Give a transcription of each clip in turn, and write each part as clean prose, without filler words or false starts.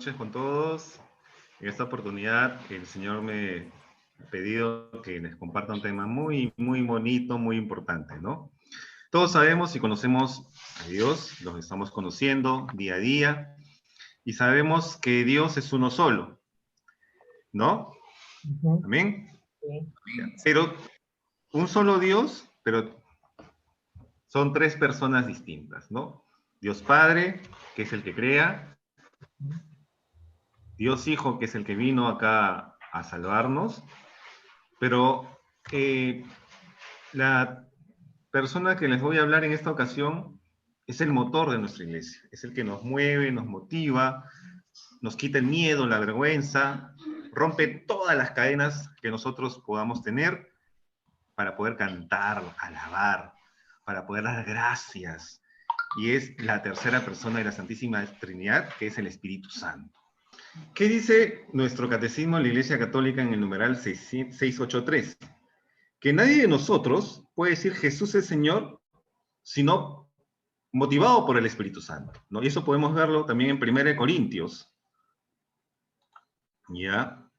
noches con todos. En esta oportunidad el Señor me ha pedido que les comparta un tema muy, muy bonito, muy importante, ¿no? Todos sabemos y conocemos a Dios, los estamos conociendo día a día, y sabemos que Dios es uno solo, ¿no? ¿Amén? Sí. Pero un solo Dios, pero son tres personas distintas, ¿no? Dios Padre, que es el que crea, Dios Hijo, que es el que vino acá a salvarnos, pero la persona que les voy a hablar en esta ocasión es el motor de nuestra iglesia, es el que nos mueve, nos motiva, nos quita el miedo, la vergüenza, rompe todas las cadenas que nosotros podamos tener para poder cantar, alabar, para poder dar gracias. Y es la tercera persona de la Santísima Trinidad, que es el Espíritu Santo. ¿Qué dice nuestro catecismo de la Iglesia Católica en el numeral 683? Que nadie de nosotros puede decir Jesús es Señor, sino motivado por el Espíritu Santo, ¿no? Y eso podemos verlo también en 1 Corintios. ¿Ya?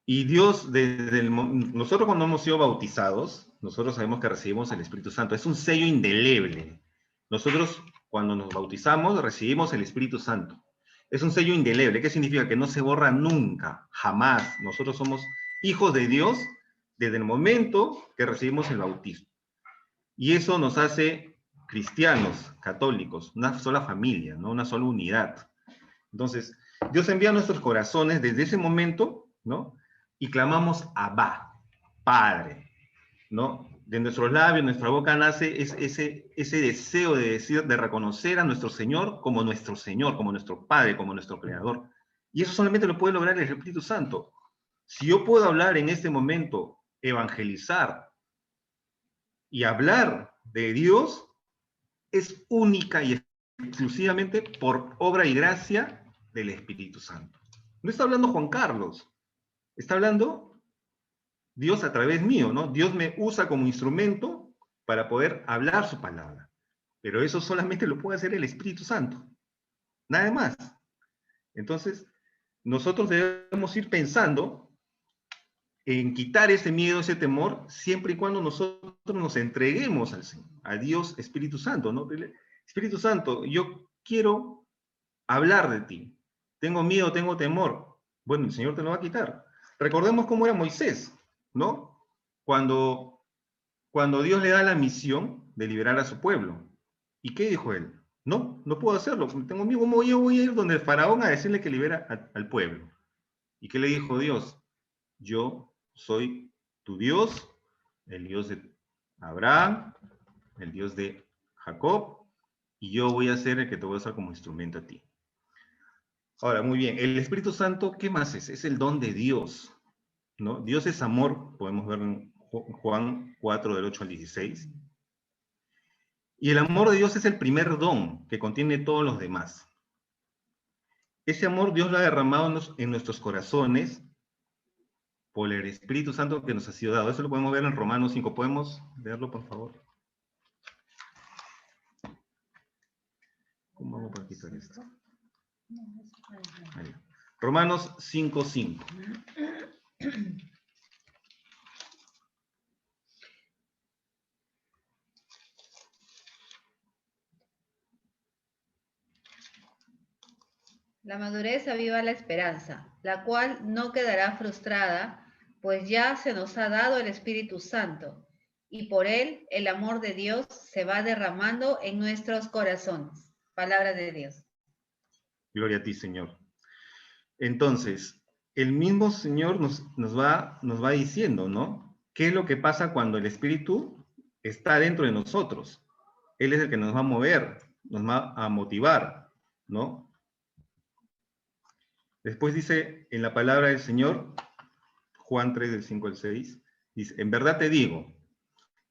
Y Dios, nosotros cuando hemos sido bautizados, nosotros sabemos que recibimos el Espíritu Santo. Es un sello indeleble. Nosotros, cuando nos bautizamos, recibimos el Espíritu Santo. Es un sello indeleble. ¿Qué significa? Que no se borra nunca, jamás. Nosotros somos hijos de Dios desde el momento que recibimos el bautismo. Y eso nos hace cristianos, católicos, una sola familia, ¿no? Una sola unidad. Entonces, Dios envía a nuestros corazones desde ese momento, ¿no? Y clamamos Abba, Padre, ¿no? De nuestros labios, nuestra boca nace ese deseo de decir, de reconocer a nuestro Señor, como nuestro Padre, como nuestro Creador. Y eso solamente lo puede lograr el Espíritu Santo. Si yo puedo hablar en este momento, evangelizar y hablar de Dios, es única y exclusivamente por obra y gracia del Espíritu Santo. No está hablando Juan Carlos, está hablando Dios a través mío, ¿no? Dios me usa como instrumento para poder hablar su palabra. Pero eso solamente lo puede hacer el Espíritu Santo. Nada más. Entonces, nosotros debemos ir pensando en quitar ese miedo, ese temor, siempre y cuando nosotros nos entreguemos al Señor, a Dios Espíritu Santo, ¿no? Espíritu Santo, yo quiero hablar de ti. Tengo miedo, tengo temor. Bueno, el Señor te lo va a quitar. Recordemos cómo era Moisés, ¿no? Cuando Dios le da la misión de liberar a su pueblo. ¿Y qué dijo él? No, no puedo hacerlo. Tengo miedo. ¿Cómo yo voy a ir donde el faraón a decirle que libera al pueblo? ¿Y qué le dijo Dios? Yo soy tu Dios, el Dios de Abraham, el Dios de Jacob, y yo voy a ser el que te voy a usar como instrumento a ti. Ahora, muy bien, el Espíritu Santo, ¿qué más es? Es el don de Dios, ¿no? Dios es amor, podemos ver en Juan 4, del 8 al 16. Y el amor de Dios es el primer don que contiene todos los demás. Ese amor Dios lo ha derramado en nuestros corazones por el Espíritu Santo que nos ha sido dado. Eso lo podemos ver en Romanos 5. ¿Podemos verlo, por favor? ¿Cómo hago para quitar esto? Ahí. Romanos 5:5. La madurez aviva la esperanza, la cual no quedará frustrada, pues ya se nos ha dado el Espíritu Santo, y por él el amor de Dios se va derramando en nuestros corazones. Palabra de Dios. Gloria a ti, Señor. Entonces, el mismo Señor nos va diciendo, ¿no? ¿Qué es lo que pasa cuando el Espíritu está dentro de nosotros? Él es el que nos va a mover, nos va a motivar, ¿no? Después dice en la palabra del Señor, Juan 3, del 5 al 6, dice, en verdad te digo,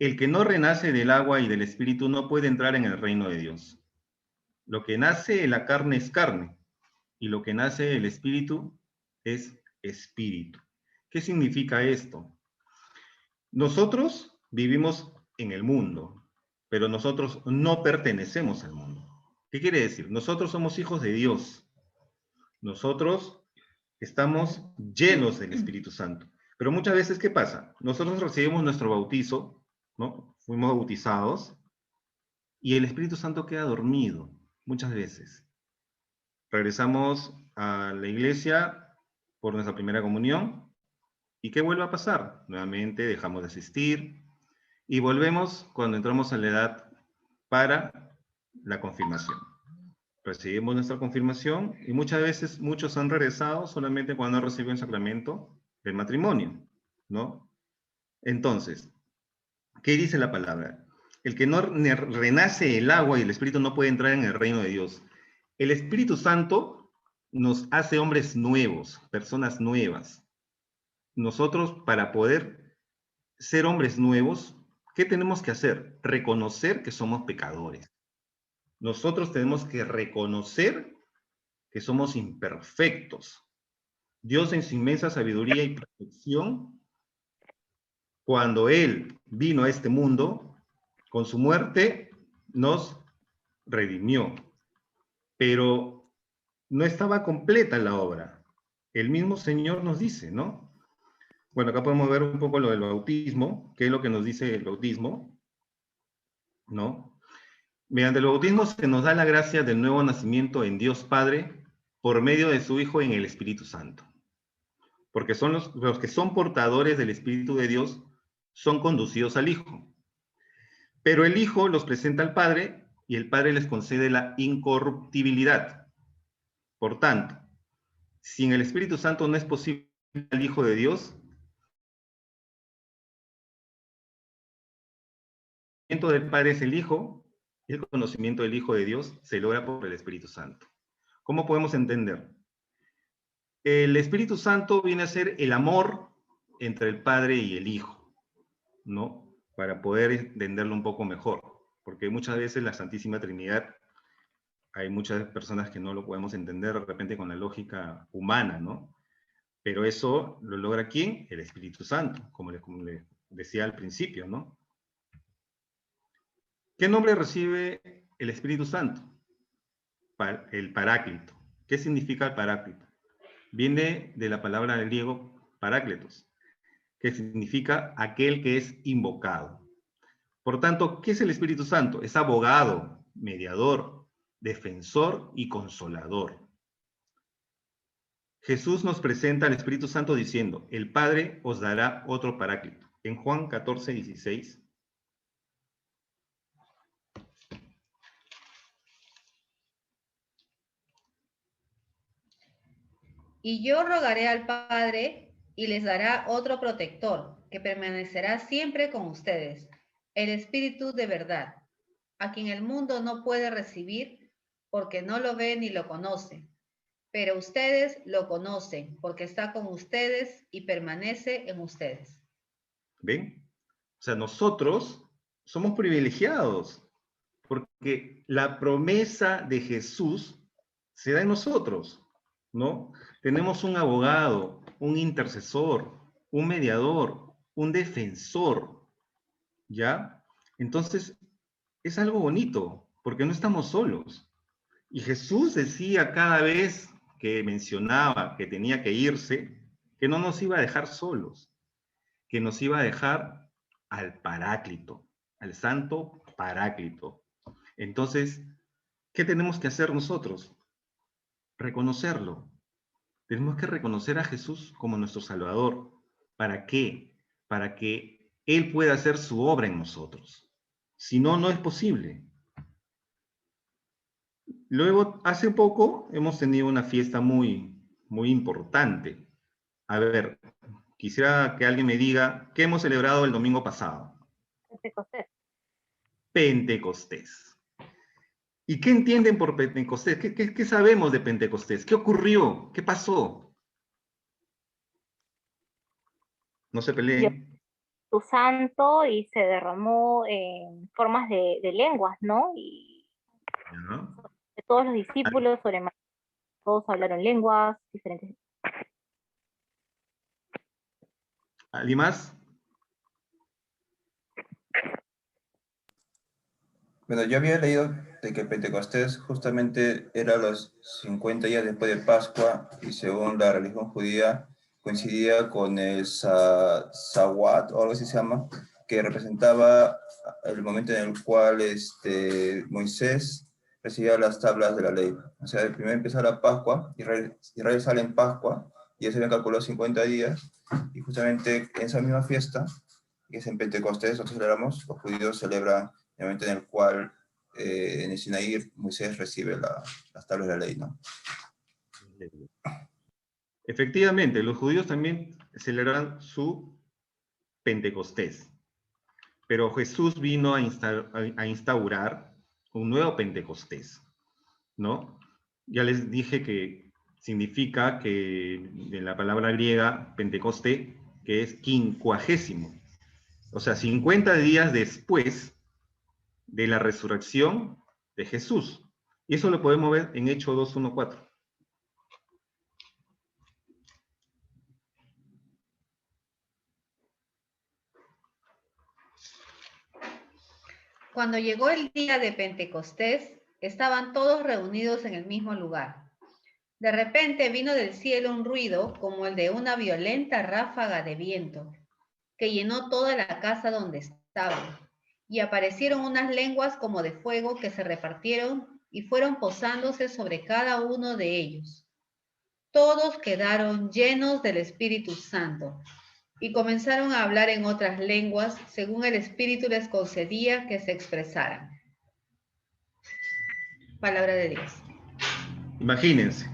el que no renace del agua y del Espíritu no puede entrar en el reino de Dios. Lo que nace de la carne es carne, y lo que nace del Espíritu es espíritu. ¿Qué significa esto? Nosotros vivimos en el mundo, pero nosotros no pertenecemos al mundo. ¿Qué quiere decir? Nosotros somos hijos de Dios. Nosotros estamos llenos del Espíritu Santo. Pero muchas veces, ¿qué pasa? Nosotros recibimos nuestro bautizo, ¿no? Fuimos bautizados y el Espíritu Santo queda dormido, muchas veces. Regresamos a la iglesia por nuestra primera comunión y ¿qué vuelve a pasar? Nuevamente dejamos de asistir y volvemos cuando entramos a la edad para la confirmación. Recibimos nuestra confirmación y muchas veces muchos han regresado solamente cuando reciben el sacramento del matrimonio, ¿no? Entonces, ¿qué dice la palabra? El que no renace el agua y el Espíritu no puede entrar en el reino de Dios. El Espíritu Santo nos hace hombres nuevos, personas nuevas. Nosotros, para poder ser hombres nuevos, ¿qué tenemos que hacer? Reconocer que somos pecadores. Nosotros tenemos que reconocer que somos imperfectos. Dios en su inmensa sabiduría y perfección, cuando Él vino a este mundo, con su muerte nos redimió. Pero no estaba completa la obra. El mismo Señor nos dice, ¿no? Bueno, acá podemos ver un poco lo del bautismo, qué es lo que nos dice el bautismo, ¿no? Mediante el bautismo se nos da la gracia del nuevo nacimiento en Dios Padre por medio de su Hijo en el Espíritu Santo. Porque son los que son portadores del Espíritu de Dios son conducidos al Hijo. Pero el Hijo los presenta al Padre y el Padre les concede la incorruptibilidad. Por tanto, sin el Espíritu Santo no es posible el Hijo de Dios. El conocimiento del Padre es el Hijo y el conocimiento del Hijo de Dios se logra por el Espíritu Santo. ¿Cómo podemos entender? El Espíritu Santo viene a ser el amor entre el Padre y el Hijo, ¿no? Para poder entenderlo un poco mejor, porque muchas veces la Santísima Trinidad, hay muchas personas que no lo podemos entender de repente con la lógica humana, ¿no? Pero eso lo logra ¿quién? El Espíritu Santo, como les decía al principio, ¿no? ¿Qué nombre recibe el Espíritu Santo? El Paráclito. ¿Qué significa el Paráclito? Viene de la palabra griego parácletos, que significa aquel que es invocado. Por tanto, ¿qué es el Espíritu Santo? Es abogado, mediador, defensor y consolador. Jesús nos presenta al Espíritu Santo diciendo, el Padre os dará otro paráclito. En Juan 14, 16. Y yo rogaré al Padre y les dará otro protector que permanecerá siempre con ustedes, el Espíritu de verdad, a quien el mundo no puede recibir porque no lo ve ni lo conoce. Pero ustedes lo conocen porque está con ustedes y permanece en ustedes. ¿Ven? O sea, nosotros somos privilegiados porque la promesa de Jesús se da en nosotros, ¿no? Tenemos un abogado, un intercesor, un mediador, un defensor, ¿ya? Entonces, es algo bonito, porque no estamos solos. Y Jesús decía cada vez que mencionaba que tenía que irse, que no nos iba a dejar solos, que nos iba a dejar al Paráclito, al Santo Paráclito. Entonces, ¿qué tenemos que hacer nosotros? Reconocerlo. Tenemos que reconocer a Jesús como nuestro Salvador. ¿Para qué? Para que Él pueda hacer su obra en nosotros. Si no, no es posible. Luego, hace poco hemos tenido una fiesta muy importante. A ver, quisiera que alguien me diga qué hemos celebrado el domingo pasado. Pentecostés. Pentecostés. ¿Y qué entienden por Pentecostés? ¿Qué sabemos de Pentecostés? ¿Qué ocurrió? ¿Qué pasó? No se Dio peleen. su santo y se derramó en formas de lenguas, ¿no? Y ¿Ya? de todos los discípulos, todos hablaron lenguas diferentes. ¿Alguien más? Bueno, yo había leído de que Pentecostés justamente era los 50 días después de Pascua, y según la religión judía coincidía con el Sawat, o algo así se llama, que representaba el momento en el cual Moisés recibía las tablas de la ley. O sea, primero empieza la Pascua, Israel sale en Pascua, y eso habían calculado 50 días, y justamente en esa misma fiesta, que es en Pentecostés, nosotros celebramos, los judíos celebran el momento en el cual en el Sinaí Moisés recibe las tablas de la ley, ¿no? Efectivamente, los judíos también celebran su Pentecostés, pero Jesús vino a instaurar un nuevo Pentecostés, ¿no? Ya les dije que significa que de la palabra griega Pentecoste, que es quincuagésimo, o sea, 50 días después de la resurrección de Jesús. Y eso lo podemos ver en Hechos 2:1-4. Cuando llegó el día de Pentecostés, estaban todos reunidos en el mismo lugar. De repente vino del cielo un ruido como el de una violenta ráfaga de viento, que llenó toda la casa donde estaban, y aparecieron unas lenguas como de fuego que se repartieron y fueron posándose sobre cada uno de ellos. Todos quedaron llenos del Espíritu Santo y comenzaron a hablar en otras lenguas según el Espíritu les concedía que se expresaran. Palabra de Dios. Imagínense,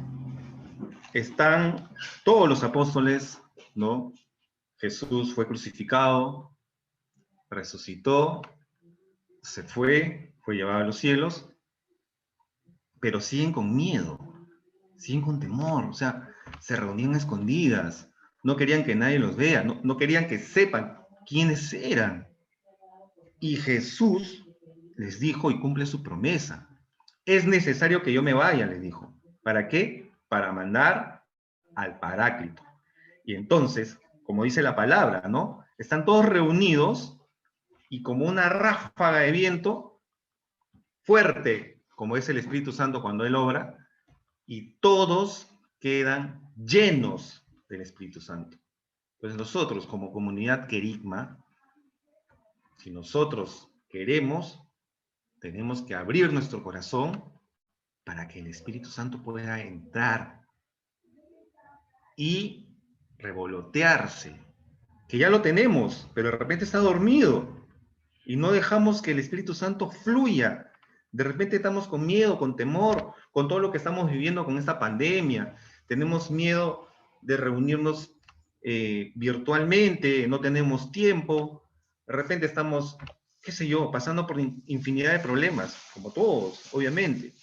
están todos los apóstoles, ¿no? Jesús fue crucificado, resucitó, se fue llevado a los cielos, pero siguen con miedo, siguen con temor, o sea, se reunían a escondidas, no querían que nadie los vea, no querían que sepan quiénes eran. Y Jesús les dijo y cumple su promesa. Es necesario que yo me vaya, les dijo. ¿Para qué? Para mandar al Paráclito. Y entonces, como dice la palabra, ¿no? Están todos reunidos y como una ráfaga de viento fuerte, como es el Espíritu Santo cuando Él obra, y todos quedan llenos del Espíritu Santo. Entonces nosotros, como comunidad Querigma, si nosotros queremos, tenemos que abrir nuestro corazón para que el Espíritu Santo pueda entrar y revolotearse, que ya lo tenemos, pero de repente está dormido y no dejamos que el Espíritu Santo fluya. De repente estamos con miedo, con temor, con todo lo que estamos viviendo con esta pandemia. Tenemos miedo de reunirnos virtualmente, no tenemos tiempo. De repente estamos, qué sé yo, pasando por infinidad de problemas, como todos, obviamente.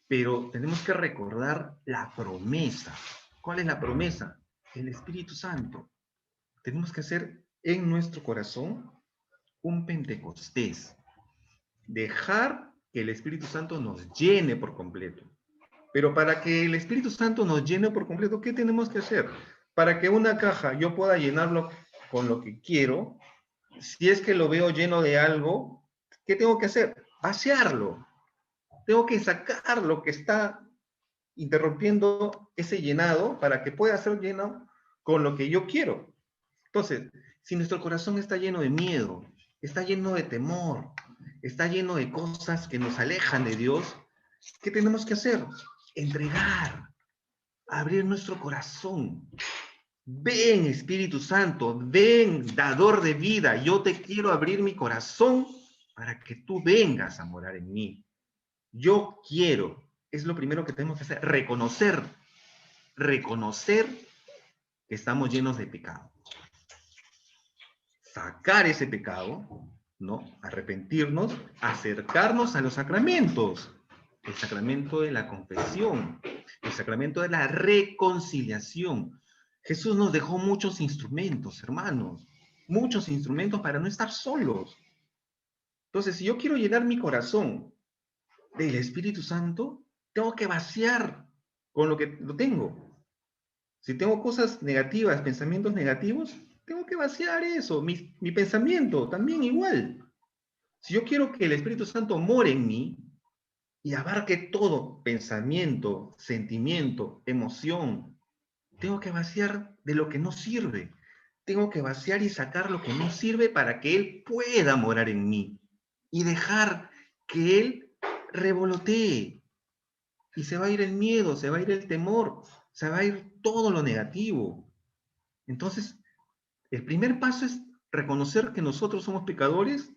Pero tenemos que recordar la promesa. ¿Cuál es la promesa? El Espíritu Santo. Tenemos que hacer en nuestro corazón un Pentecostés. Dejar que el Espíritu Santo nos llene por completo. Pero para que el Espíritu Santo nos llene por completo, ¿qué tenemos que hacer? Para que una caja yo pueda llenarlo con lo que quiero, si es que lo veo lleno de algo, ¿qué tengo que hacer? Vaciarlo. Tengo que sacar lo que está interrumpiendo ese llenado para que pueda ser lleno con lo que yo quiero. Entonces, si nuestro corazón está lleno de miedo, está lleno de temor, está lleno de cosas que nos alejan de Dios, ¿qué tenemos que hacer? Entregar, abrir nuestro corazón. Ven, Espíritu Santo, ven, dador de vida, yo te quiero abrir mi corazón para que tú vengas a morar en mí. Yo quiero, es lo primero que tenemos que hacer, reconocer que estamos llenos de pecado. Sacar ese pecado, ¿no? Arrepentirnos, acercarnos a los sacramentos. El sacramento de la confesión, el sacramento de la reconciliación. Jesús nos dejó muchos instrumentos, hermanos, muchos instrumentos para no estar solos. Entonces, si yo quiero llenar mi corazón del Espíritu Santo, tengo que vaciar con lo que lo tengo. Si tengo cosas negativas, pensamientos negativos, tengo que vaciar eso, mi pensamiento también igual. Si yo quiero que el Espíritu Santo more en mí, y abarque todo, pensamiento, sentimiento, emoción. Tengo que vaciar de lo que no sirve. Tengo que vaciar y sacar lo que no sirve para que Él pueda morar en mí y dejar que Él revolotee. Y se va a ir el miedo, se va a ir el temor, se va a ir todo lo negativo. Entonces, el primer paso es reconocer que nosotros somos pecadores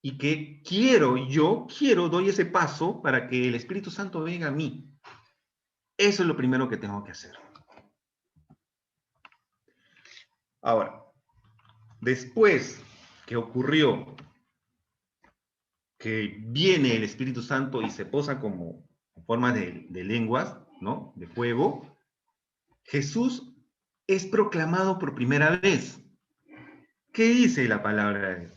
y que yo quiero, doy ese paso para que el Espíritu Santo venga a mí. Eso es lo primero que tengo que hacer. Ahora, después que ocurrió que viene el Espíritu Santo y se posa como en forma de lenguas, ¿no? De fuego, Jesús es proclamado por primera vez. ¿Qué dice la palabra de Dios?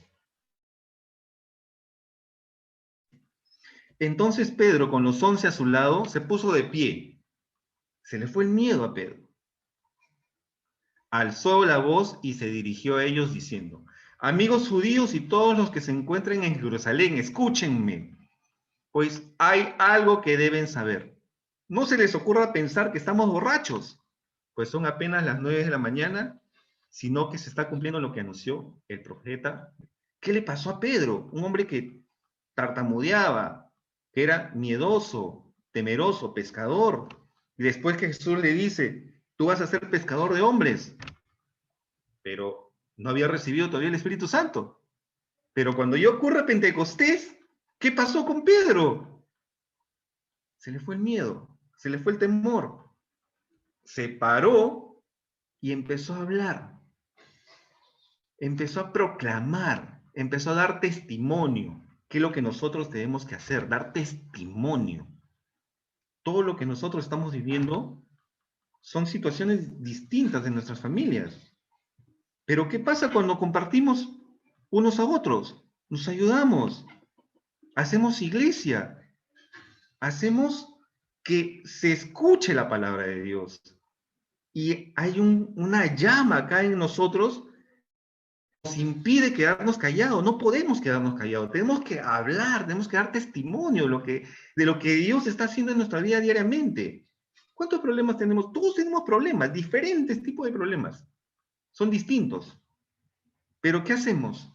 Entonces Pedro, con los 11 a su lado, se puso de pie. Se le fue el miedo a Pedro. Alzó la voz y se dirigió a ellos diciendo: amigos judíos y todos los que se encuentren en Jerusalén, escúchenme, pues hay algo que deben saber. No se les ocurra pensar que estamos borrachos, pues son apenas las 9 de la mañana, sino que se está cumpliendo lo que anunció el profeta. ¿Qué le pasó a Pedro? Un hombre que tartamudeaba, que era miedoso, temeroso, pescador. Y después que Jesús le dice: tú vas a ser pescador de hombres. Pero no había recibido todavía el Espíritu Santo. Pero cuando ya ocurre Pentecostés, ¿qué pasó con Pedro? Se le fue el miedo, se le fue el temor. Se paró y empezó a hablar. Empezó a proclamar, empezó a dar testimonio. ¿Qué es lo que nosotros tenemos que hacer? Dar testimonio. Todo lo que nosotros estamos viviendo son situaciones distintas de nuestras familias. Pero ¿qué pasa cuando compartimos unos a otros? Nos ayudamos, hacemos iglesia, hacemos que se escuche la palabra de Dios. Y hay una llama acá en nosotros que nos impide quedarnos callados. No podemos quedarnos callados. Tenemos que hablar, tenemos que dar testimonio de lo que Dios está haciendo en nuestra vida diariamente. ¿Cuántos problemas tenemos? Todos tenemos problemas, diferentes tipos de problemas. Son distintos. ¿Pero qué hacemos?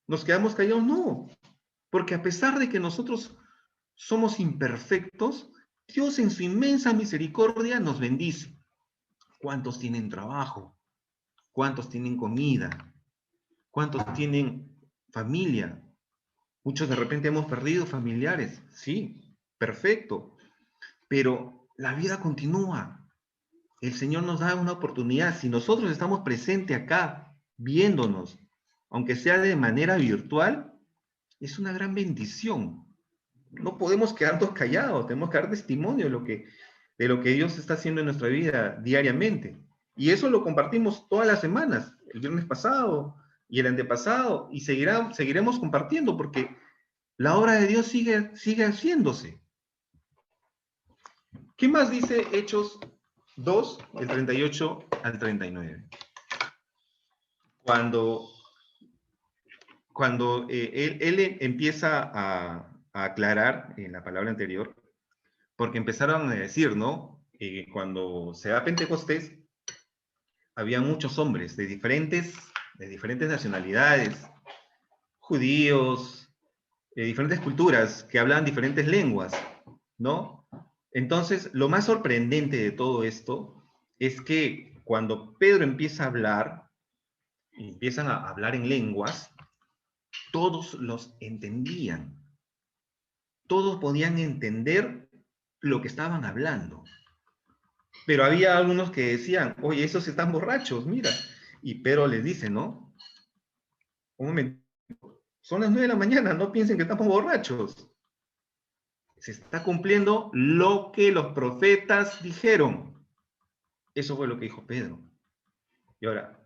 ¿Nos quedamos callados? No. Porque a pesar de que nosotros somos imperfectos, Dios en su inmensa misericordia nos bendice. ¿Cuántos tienen trabajo? ¿Cuántos tienen comida? ¿Cuántos tienen familia? Muchos de repente hemos perdido familiares. Sí, perfecto. Pero la vida continúa. El Señor nos da una oportunidad. Si nosotros estamos presentes acá, viéndonos, aunque sea de manera virtual, es una gran bendición. No podemos quedarnos callados, tenemos que dar testimonio de lo que Dios está haciendo en nuestra vida diariamente. Y eso lo compartimos todas las semanas, el viernes pasado y el antepasado, y seguiremos compartiendo porque la obra de Dios sigue haciéndose. ¿Qué más dice Hechos 2, del 38 al 39? Cuando él empieza a aclarar en la palabra anterior, porque empezaron a decir, ¿no? Cuando se da Pentecostés, había muchos hombres de diferentes nacionalidades, judíos, de diferentes culturas, que hablaban diferentes lenguas, ¿no? Entonces, lo más sorprendente de todo esto es que cuando Pedro empieza a hablar, empiezan a hablar en lenguas, todos los entendían. Todos podían entender lo que estaban hablando. Pero había algunos que decían: oye, esos están borrachos, mira. Y Pedro les dice, ¿no? Un momento, son las 9 de la mañana, no piensen que estamos borrachos. Se está cumpliendo lo que los profetas dijeron. Eso fue lo que dijo Pedro. Y ahora,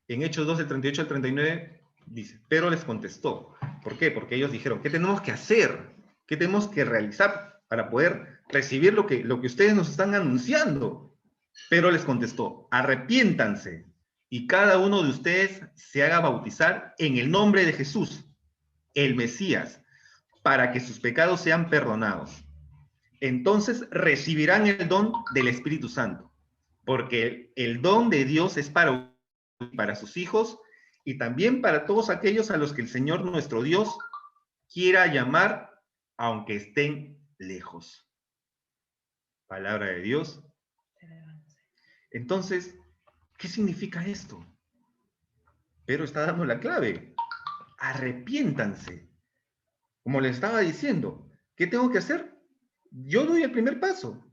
en Hechos 2, del 38 al 39, dice: Pedro les contestó. ¿Por qué? Porque ellos dijeron: ¿qué tenemos que hacer? ¿Qué tenemos que realizar para poder recibir lo que ustedes nos están anunciando? Pedro les contestó: arrepiéntanse y cada uno de ustedes se haga bautizar en el nombre de Jesús, el Mesías, para que sus pecados sean perdonados. Entonces recibirán el don del Espíritu Santo, porque el don de Dios es para sus hijos y también para todos aquellos a los que el Señor nuestro Dios quiera llamar, aunque estén lejos. Palabra de Dios. Entonces, ¿qué significa esto? Pedro está dando la clave. Arrepiéntanse. Como les estaba diciendo, ¿qué tengo que hacer? Yo doy el primer paso.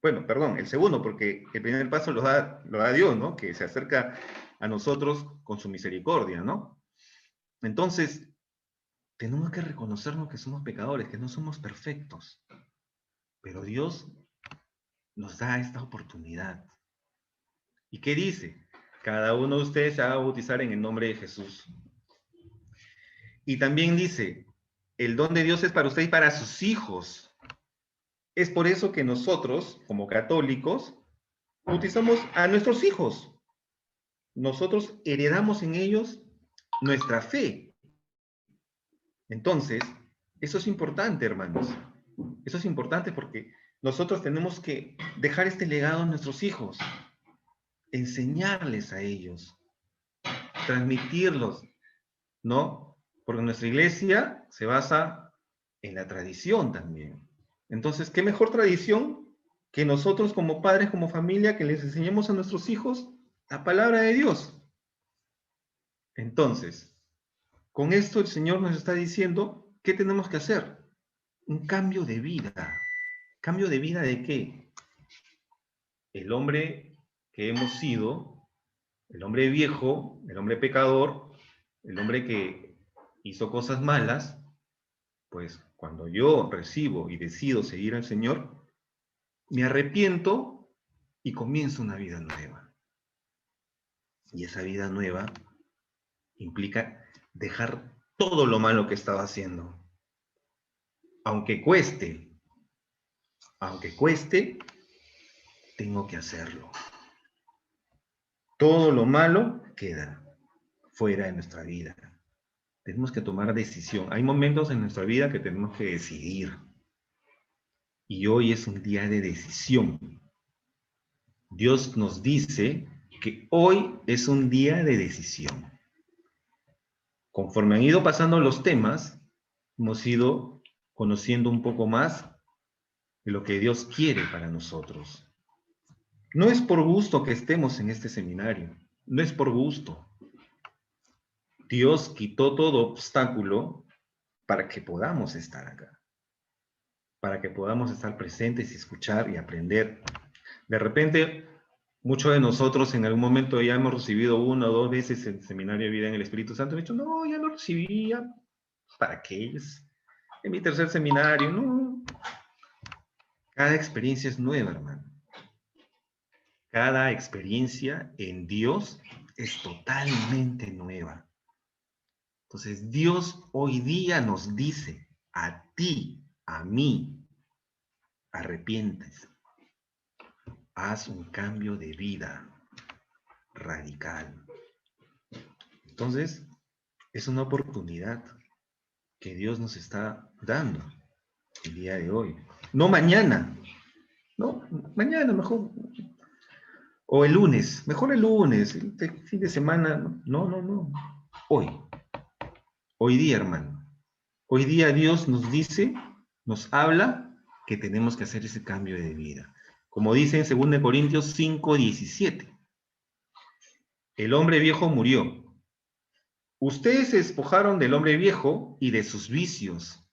Bueno, perdón, el segundo, porque el primer paso lo da Dios, ¿no? Que se acerca a nosotros con su misericordia, ¿no? Entonces, tenemos que reconocernos que somos pecadores, que no somos perfectos. Pero Dios nos da esta oportunidad. ¿Y qué dice? Cada uno de ustedes se va a bautizar en el nombre de Jesús. Y también dice, el don de Dios es para usted y para sus hijos. Es por eso que nosotros, como católicos, bautizamos a nuestros hijos. Nosotros heredamos en ellos nuestra fe. Entonces, eso es importante, hermanos. Eso es importante porque nosotros tenemos que dejar este legado a nuestros hijos, enseñarles a ellos, transmitirlos, ¿no? Porque nuestra iglesia se basa en la tradición también. Entonces, ¿qué mejor tradición que nosotros como padres, como familia, que les enseñemos a nuestros hijos la palabra de Dios? Entonces, con esto el Señor nos está diciendo, ¿qué tenemos que hacer? Un cambio de vida. ¿Cambio de vida de qué? El hombre que hemos sido, el hombre viejo, el hombre pecador, el hombre que hizo cosas malas, pues cuando yo recibo y decido seguir al Señor, me arrepiento y comienzo una vida nueva. Y esa vida nueva implica dejar todo lo malo que estaba haciendo. Aunque cueste, tengo que hacerlo. Todo lo malo queda fuera de nuestra vida. Tenemos que tomar decisión. Hay momentos en nuestra vida que tenemos que decidir. Y hoy es un día de decisión. Dios nos dice que hoy es un día de decisión. Conforme han ido pasando los temas, hemos ido conociendo un poco más de lo que Dios quiere para nosotros. No es por gusto que estemos en este seminario, no es por gusto. Dios quitó todo obstáculo para que podamos estar acá, para que podamos estar presentes y escuchar y aprender. De repente, muchos de nosotros en algún momento ya hemos recibido 1 o 2 veces el seminario de vida en el Espíritu Santo. Me han dicho, no, ya lo recibía. ¿Para qué? Es mi tercer seminario. No. Cada experiencia es nueva, hermano. Cada experiencia en Dios es totalmente nueva. Entonces, Dios hoy día nos dice a ti, a mí, arrepiéntete. Haz un cambio de vida radical. Entonces, es una oportunidad que Dios nos está dando el día de hoy. No mañana, no, mañana mejor. O el lunes, mejor el lunes, el fin de semana. No. Hoy día, hermano. Hoy día Dios nos dice, nos habla que tenemos que hacer ese cambio de vida. Como dice en 2 Corintios 5:17. El hombre viejo murió. Ustedes se despojaron del hombre viejo y de sus vicios,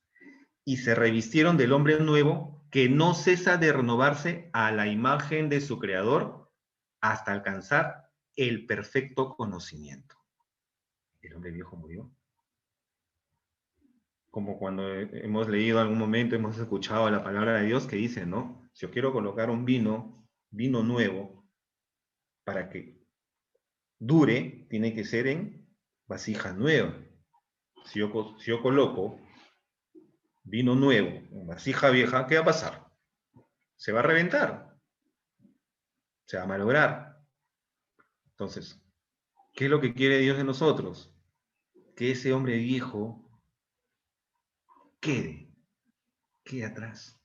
y se revistieron del hombre nuevo, que no cesa de renovarse a la imagen de su creador, hasta alcanzar el perfecto conocimiento. El hombre viejo murió. Como cuando hemos leído en algún momento, hemos escuchado la palabra de Dios que dice, ¿no? Si yo quiero colocar un vino nuevo, para que dure, tiene que ser en vasija nueva. Si yo coloco vino nuevo en vasija vieja, ¿qué va a pasar? Se va a reventar. Se va a malograr. Entonces, ¿qué es lo que quiere Dios de nosotros? Que ese hombre viejo quede atrás.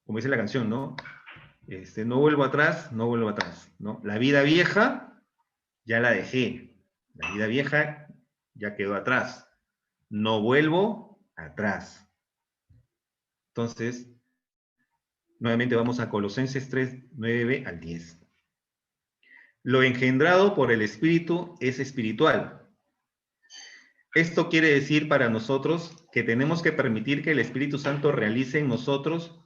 Como dice la canción, ¿no? No vuelvo atrás, no vuelvo atrás, ¿no? La vida vieja ya la dejé. La vida vieja ya quedó atrás. No vuelvo atrás. Entonces, nuevamente vamos a Colosenses 3, 9 al 10. Lo engendrado por el Espíritu es espiritual. Esto quiere decir para nosotros que tenemos que permitir que el Espíritu Santo realice en nosotros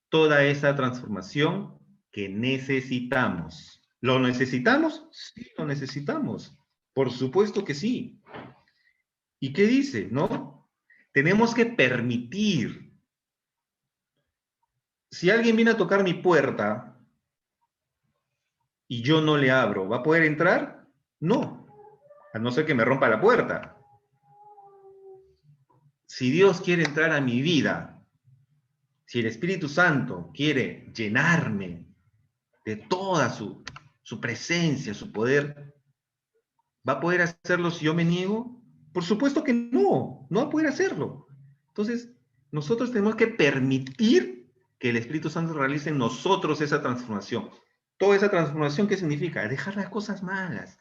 toda esa transformación que necesitamos. ¿Lo necesitamos? Sí, lo necesitamos. Por supuesto que sí. ¿Y qué dice? ¿No? Tenemos que permitir. Si alguien viene a tocar mi puerta y yo no le abro, ¿va a poder entrar? No. A no ser que me rompa la puerta. Si Dios quiere entrar a mi vida, si el Espíritu Santo quiere llenarme de toda su presencia, su poder, ¿va a poder hacerlo si yo me niego? Por supuesto que no, no va a poder hacerlo. Entonces, nosotros tenemos que permitir que el Espíritu Santo realice en nosotros esa transformación. Toda esa transformación, ¿qué significa? Dejar las cosas malas,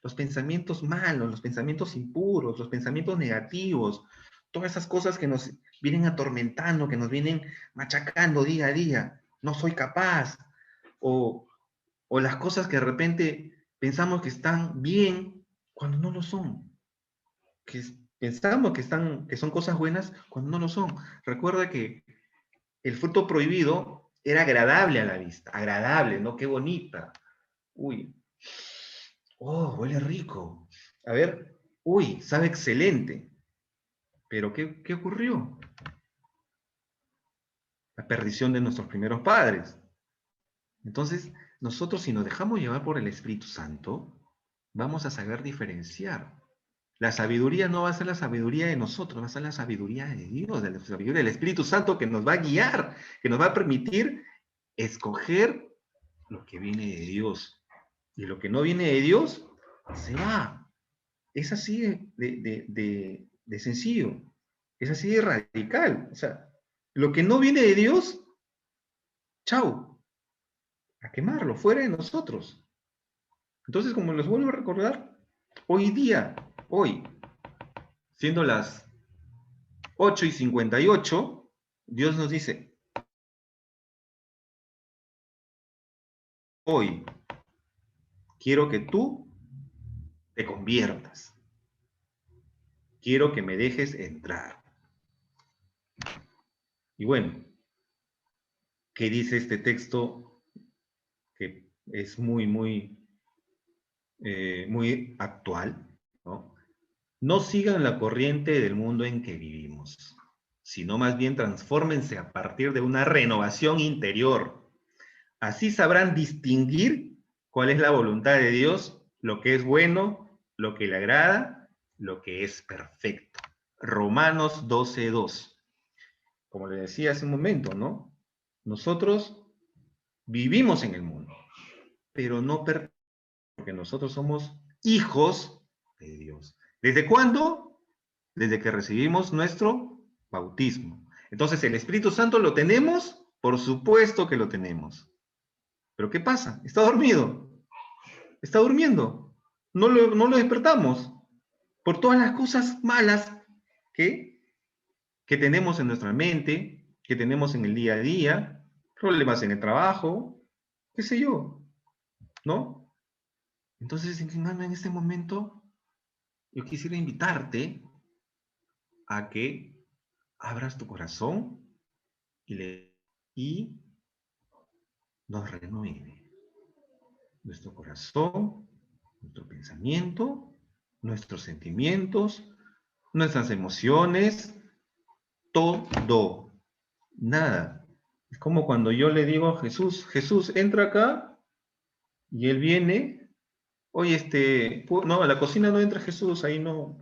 los pensamientos malos, los pensamientos impuros, los pensamientos negativos, todas esas cosas que nos vienen atormentando, que nos vienen machacando día a día. No soy capaz. O las cosas que de repente pensamos que están bien cuando no lo son. Pensamos que son cosas buenas cuando no lo son. Recuerda que el fruto prohibido era agradable a la vista. Agradable, ¿no? Qué bonita. Uy. Oh, huele rico. A ver. Uy, sabe excelente. Pero ¿qué ocurrió? La perdición de nuestros primeros padres. Entonces, nosotros si nos dejamos llevar por el Espíritu Santo, vamos a saber diferenciar. La sabiduría no va a ser la sabiduría de nosotros, va a ser la sabiduría de Dios, de la sabiduría del Espíritu Santo que nos va a guiar, que nos va a permitir escoger lo que viene de Dios. Y lo que no viene de Dios, se va. Es así de sencillo. Es así de radical. O sea, lo que no viene de Dios, chau, a quemarlo, fuera de nosotros. Entonces, como les vuelvo a recordar, hoy día, hoy, siendo las 8:58, Dios nos dice, hoy quiero que tú te conviertas. Quiero que me dejes entrar. Y bueno, ¿qué dice este texto? Que es muy actual, ¿no? No sigan la corriente del mundo en que vivimos, sino más bien transfórmense a partir de una renovación interior. Así sabrán distinguir cuál es la voluntad de Dios, lo que es bueno, lo que le agrada, lo que es perfecto. Romanos 12:2. Como le decía hace un momento, ¿no? Nosotros vivimos en el mundo, pero no porque nosotros somos hijos de Dios. ¿Desde cuándo? Desde que recibimos nuestro bautismo. Entonces, ¿el Espíritu Santo lo tenemos? Por supuesto que lo tenemos. ¿Pero qué pasa? Está dormido. Está durmiendo. No lo despertamos. Por todas las cosas malas que tenemos en nuestra mente, que tenemos en el día a día, problemas en el trabajo, qué sé yo, ¿no? Entonces, hermano, en este momento, yo quisiera invitarte a que abras tu corazón y nos renueve nuestro corazón, nuestro pensamiento, nuestros sentimientos, nuestras emociones, todo, nada. Es como cuando yo le digo a Jesús, Jesús, entra acá, y él viene, oye, no, a la cocina no entra Jesús, ahí no,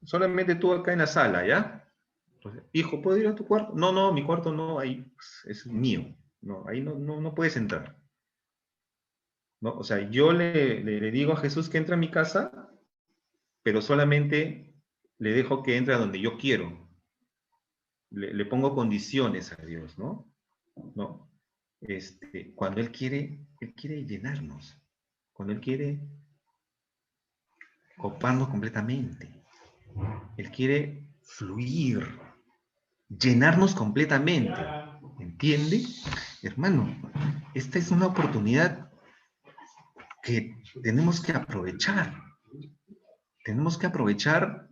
solamente tú acá en la sala, ¿ya? Entonces, hijo, ¿puedo ir a tu cuarto? No, mi cuarto no, ahí es mío, no, ahí no puedes entrar. ¿No? O sea, yo le digo a Jesús que entre a mi casa, pero solamente le dejo que entre a donde yo quiero. le pongo condiciones a Dios, ¿no? ¿No? Cuando Él quiere llenarnos, cuando Él quiere coparnos completamente, Él quiere fluir, llenarnos completamente, ¿entiende? Hermano, esta es una oportunidad que tenemos que aprovechar. Tenemos que aprovechar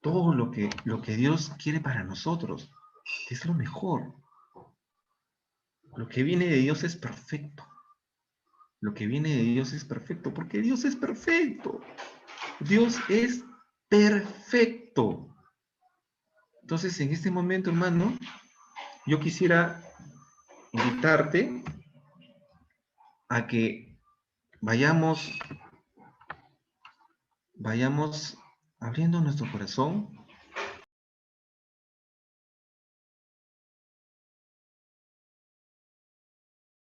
todo lo que Dios quiere para nosotros. Es lo mejor. Lo que viene de Dios es perfecto. Lo que viene de Dios es perfecto, porque Dios es perfecto. Dios es perfecto. Entonces, en este momento, hermano, yo quisiera invitarte a que vayamos abriendo nuestro corazón